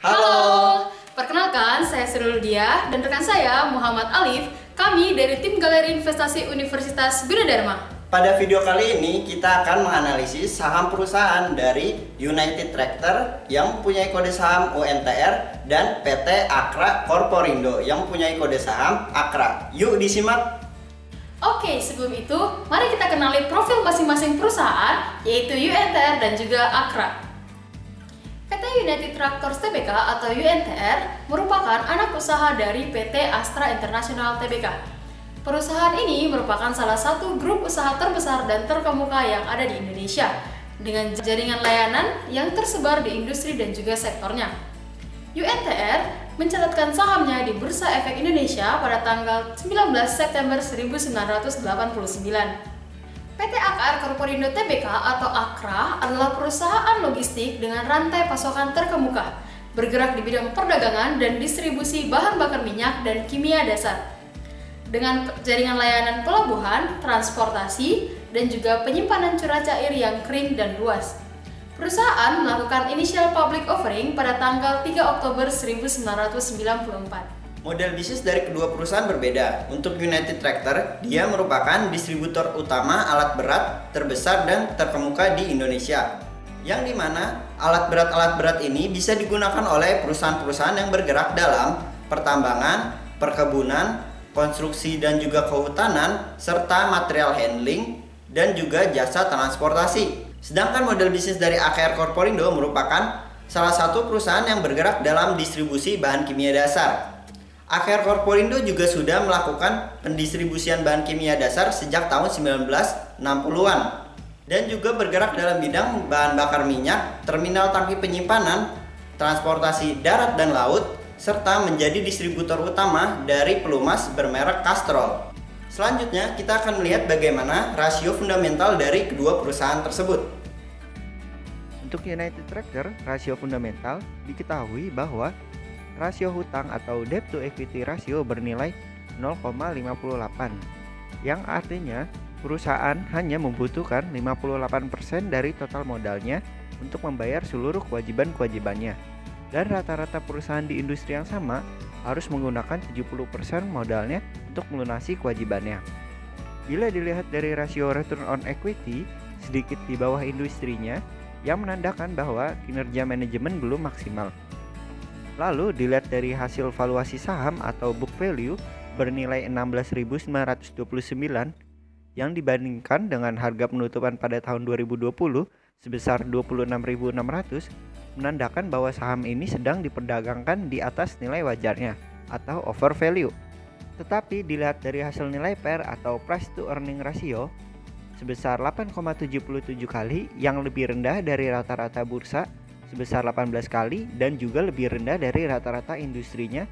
Halo, perkenalkan saya Sri Ludia dan rekan saya Muhammad Alif. Kami dari tim Galeri Investasi Universitas Gunadarma. Pada video kali ini kita akan menganalisis saham perusahaan dari United Tractor yang mempunyai kode saham UNTR dan PT Akra Corporindo yang mempunyai kode saham Akra. Yuk disimak. Oke, sebelum itu mari kita kenali profil masing-masing perusahaan, yaitu UNTR dan juga Akra. PT United Tractors Tbk atau UNTR merupakan anak usaha dari PT Astra International Tbk. Perusahaan ini merupakan salah satu grup usaha terbesar dan terkemuka yang ada di Indonesia dengan jaringan layanan yang tersebar di industri dan juga sektornya. UNTR mencatatkan sahamnya di Bursa Efek Indonesia pada tanggal 19 September 1989. PT AKR Corporindo Tbk atau Akra adalah perusahaan logistik dengan rantai pasokan terkemuka, bergerak di bidang perdagangan dan distribusi bahan bakar minyak dan kimia dasar. Dengan jaringan layanan pelabuhan, transportasi, dan juga penyimpanan curah cair yang kering dan luas. Perusahaan melakukan initial public offering pada tanggal 3 Oktober 1994. Model bisnis dari kedua perusahaan berbeda. Untuk United Tractor, dia merupakan distributor utama alat berat terbesar dan terkemuka di Indonesia. Yang dimana alat berat ini bisa digunakan oleh perusahaan-perusahaan yang bergerak dalam pertambangan, perkebunan, konstruksi dan juga kehutanan, serta material handling dan juga jasa transportasi. Sedangkan model bisnis dari AKR Corporindo merupakan salah satu perusahaan yang bergerak dalam distribusi bahan kimia dasar. AKR Corporindo juga sudah melakukan pendistribusian bahan kimia dasar sejak tahun 1960-an dan juga bergerak dalam bidang bahan bakar minyak, terminal tangki penyimpanan, transportasi darat dan laut, serta menjadi distributor utama dari pelumas bermerek Castrol. Selanjutnya, kita akan melihat bagaimana rasio fundamental dari kedua perusahaan tersebut. Untuk United Tractor, rasio fundamental diketahui bahwa rasio hutang atau debt to equity ratio bernilai 0,58, yang artinya perusahaan hanya membutuhkan 58% dari total modalnya untuk membayar seluruh kewajiban-kewajibannya. Dan rata-rata perusahaan di industri yang sama harus menggunakan 70% modalnya untuk melunasi kewajibannya. Bila dilihat dari rasio return on equity sedikit di bawah industrinya, yang menandakan bahwa kinerja manajemen belum maksimal. Lalu dilihat dari hasil valuasi saham atau book value bernilai 16.929 yang dibandingkan dengan harga penutupan pada tahun 2020 sebesar 26.600, menandakan bahwa saham ini sedang diperdagangkan di atas nilai wajarnya atau over value. Tetapi dilihat dari hasil nilai PER atau price to earning ratio sebesar 8,77 kali yang lebih rendah dari rata-rata bursa sebesar 18 kali dan juga lebih rendah dari rata-rata industrinya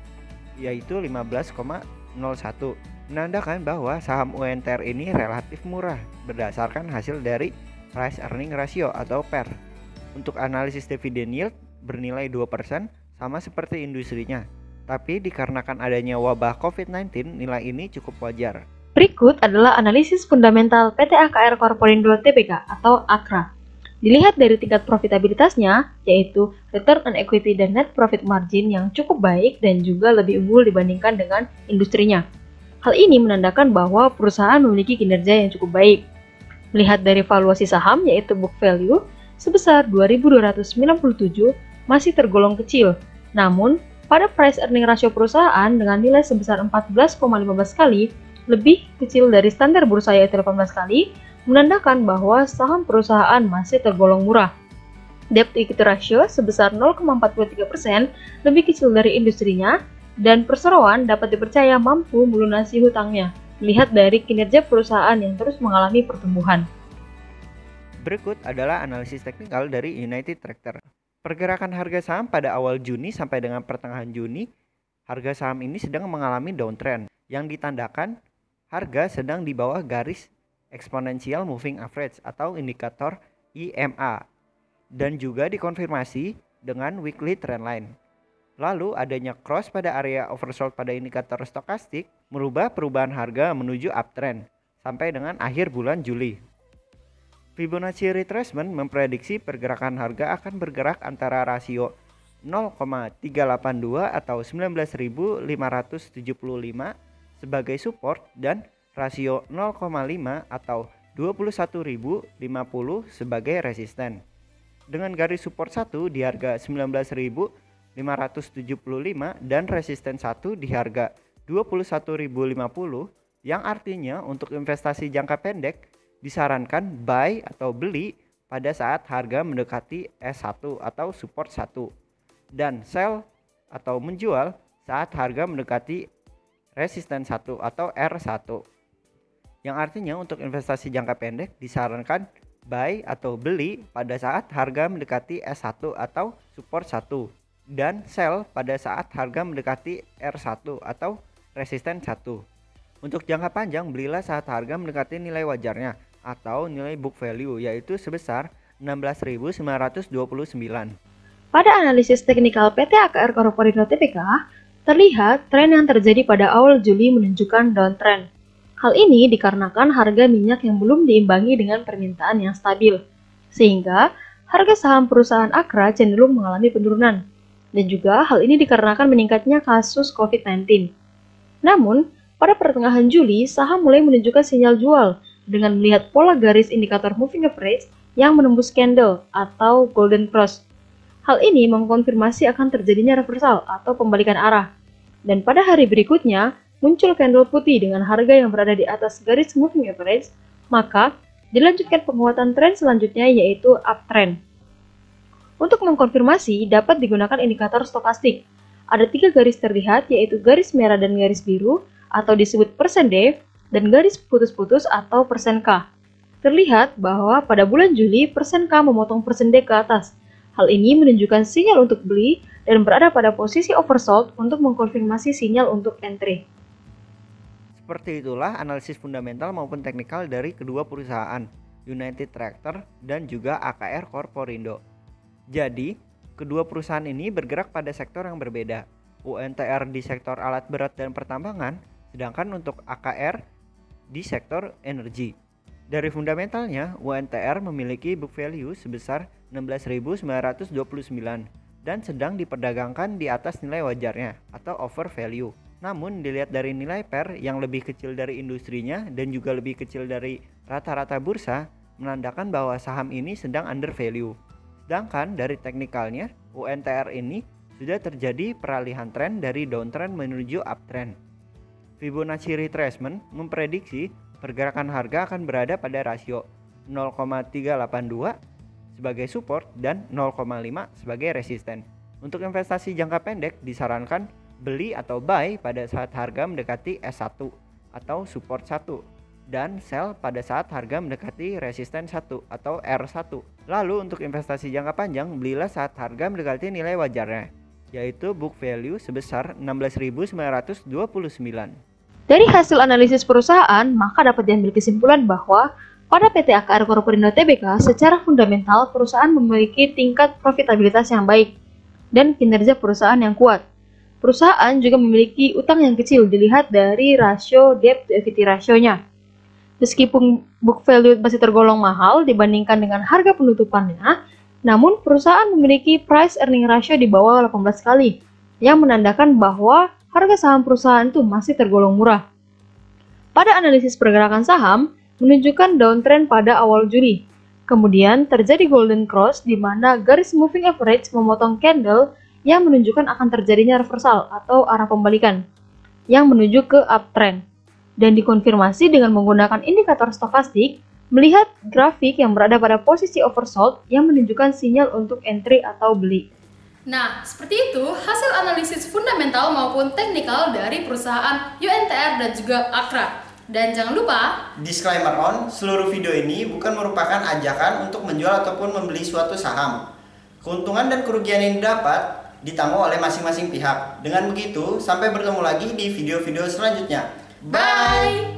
yaitu 15,01, menandakan bahwa saham UNTR ini relatif murah berdasarkan hasil dari price earning ratio atau PER. Untuk analisis dividend yield bernilai 2% sama seperti industrinya. Tapi dikarenakan adanya wabah COVID-19, nilai ini cukup wajar. Berikut adalah analisis fundamental PT AKR Corporindo Tbk atau Akra. Dilihat dari tingkat profitabilitasnya, yaitu return on equity dan net profit margin yang cukup baik dan juga lebih unggul dibandingkan dengan industrinya. Hal ini menandakan bahwa perusahaan memiliki kinerja yang cukup baik. Melihat dari valuasi saham yaitu book value, sebesar 2.297 masih tergolong kecil. Namun, pada price earning ratio perusahaan dengan nilai sebesar 14,15 kali, lebih kecil dari standar bursa yaitu 18 kali, menandakan bahwa saham perusahaan masih tergolong murah. Debt to equity ratio sebesar 0,43%, lebih kecil dari industrinya, dan perseroan dapat dipercaya mampu melunasi hutangnya, melihat dari kinerja perusahaan yang terus mengalami pertumbuhan. Berikut adalah analisis teknikal dari United Tractor. Pergerakan harga saham pada awal Juni sampai dengan pertengahan Juni, harga saham ini sedang mengalami downtrend yang ditandakan harga sedang di bawah garis exponential moving average atau indikator EMA dan juga dikonfirmasi dengan weekly trend line. Lalu adanya cross pada area oversold pada indikator stokastik merubah perubahan harga menuju uptrend sampai dengan akhir bulan Juli. Fibonacci retracement memprediksi pergerakan harga akan bergerak antara rasio 0,382 atau 19.575 sebagai support dan rasio 0,5 atau 21.050 sebagai resisten. Dengan garis support 1 di harga 19.575 dan resisten 1 di harga 21.050 yang artinya untuk investasi jangka pendek disarankan buy atau beli pada saat harga mendekati S1 atau support 1 dan sell atau menjual saat harga mendekati resisten 1 atau R1. Yang artinya untuk investasi jangka pendek disarankan buy atau beli pada saat harga mendekati S1 atau support 1 dan sell pada saat harga mendekati R1 atau resisten 1. Untuk jangka panjang belilah saat harga mendekati nilai wajarnya atau nilai book value yaitu sebesar 16.929. Pada analisis teknikal PT AKR Corporindo Tbk, terlihat tren yang terjadi pada awal Juli menunjukkan downtrend. Hal ini dikarenakan harga minyak yang belum diimbangi dengan permintaan yang stabil, sehingga harga saham perusahaan Akra cenderung mengalami penurunan. Dan juga hal ini dikarenakan meningkatnya kasus COVID-19. Namun, pada pertengahan Juli, saham mulai menunjukkan sinyal jual dengan melihat pola garis indikator moving average yang menembus candle atau golden cross. Hal ini mengkonfirmasi akan terjadinya reversal atau pembalikan arah. Dan pada hari berikutnya, muncul candle putih dengan harga yang berada di atas garis moving average, maka dilanjutkan penguatan tren selanjutnya yaitu uptrend. Untuk mengkonfirmasi, dapat digunakan indikator stokastik. Ada 3 garis terlihat yaitu garis merah dan garis biru atau disebut persen D dan garis putus-putus atau persen K. Terlihat bahwa pada bulan Juli persen K memotong persen D ke atas. Hal ini menunjukkan sinyal untuk beli dan berada pada posisi oversold untuk mengkonfirmasi sinyal untuk entry. Seperti itulah analisis fundamental maupun teknikal dari kedua perusahaan, United Tractor dan juga AKR Corporindo. Jadi, kedua perusahaan ini bergerak pada sektor yang berbeda. UNTR di sektor alat berat dan pertambangan, sedangkan untuk AKR di sektor energi. Dari fundamentalnya, UNTR memiliki book value sebesar 16.929 dan sedang diperdagangkan di atas nilai wajarnya atau over value. Namun dilihat dari nilai PER yang lebih kecil dari industrinya dan juga lebih kecil dari rata-rata bursa, menandakan bahwa saham ini sedang under value. Sedangkan dari teknikalnya, UNTR ini sudah terjadi peralihan tren dari downtrend menuju uptrend. Fibonacci retracement memprediksi pergerakan harga akan berada pada rasio 0,382 sebagai support dan 0,5 sebagai resisten. Untuk investasi jangka pendek disarankan beli atau buy pada saat harga mendekati S1 atau support 1 dan sell pada saat harga mendekati resisten 1 atau R1. Lalu untuk investasi jangka panjang belilah saat harga mendekati nilai wajarnya yaitu book value sebesar 16.929. Dari hasil analisis perusahaan, maka dapat diambil kesimpulan bahwa pada PT AKR Corporindo Tbk secara fundamental perusahaan memiliki tingkat profitabilitas yang baik dan kinerja perusahaan yang kuat. Perusahaan juga memiliki utang yang kecil dilihat dari rasio debt to equity ratio-nya. Meskipun book value masih tergolong mahal dibandingkan dengan harga penutupannya, namun perusahaan memiliki price earning ratio di bawah 18 kali, yang menandakan bahwa harga saham perusahaan itu masih tergolong murah. Pada analisis pergerakan saham, menunjukkan downtrend pada awal Juli. Kemudian terjadi golden cross di mana garis moving average memotong candle yang menunjukkan akan terjadinya reversal atau arah pembalikan yang menuju ke uptrend. Dan dikonfirmasi dengan menggunakan indikator stokastik, melihat grafik yang berada pada posisi oversold yang menunjukkan sinyal untuk entry atau beli. Nah, seperti itu hasil analisis fundamental maupun teknikal dari perusahaan UNTR dan juga Akra. Dan jangan lupa, disclaimer on, seluruh video ini bukan merupakan ajakan untuk menjual ataupun membeli suatu saham. Keuntungan dan kerugian yang didapat ditanggung oleh masing-masing pihak. Dengan begitu, sampai bertemu lagi di video-video selanjutnya. bye!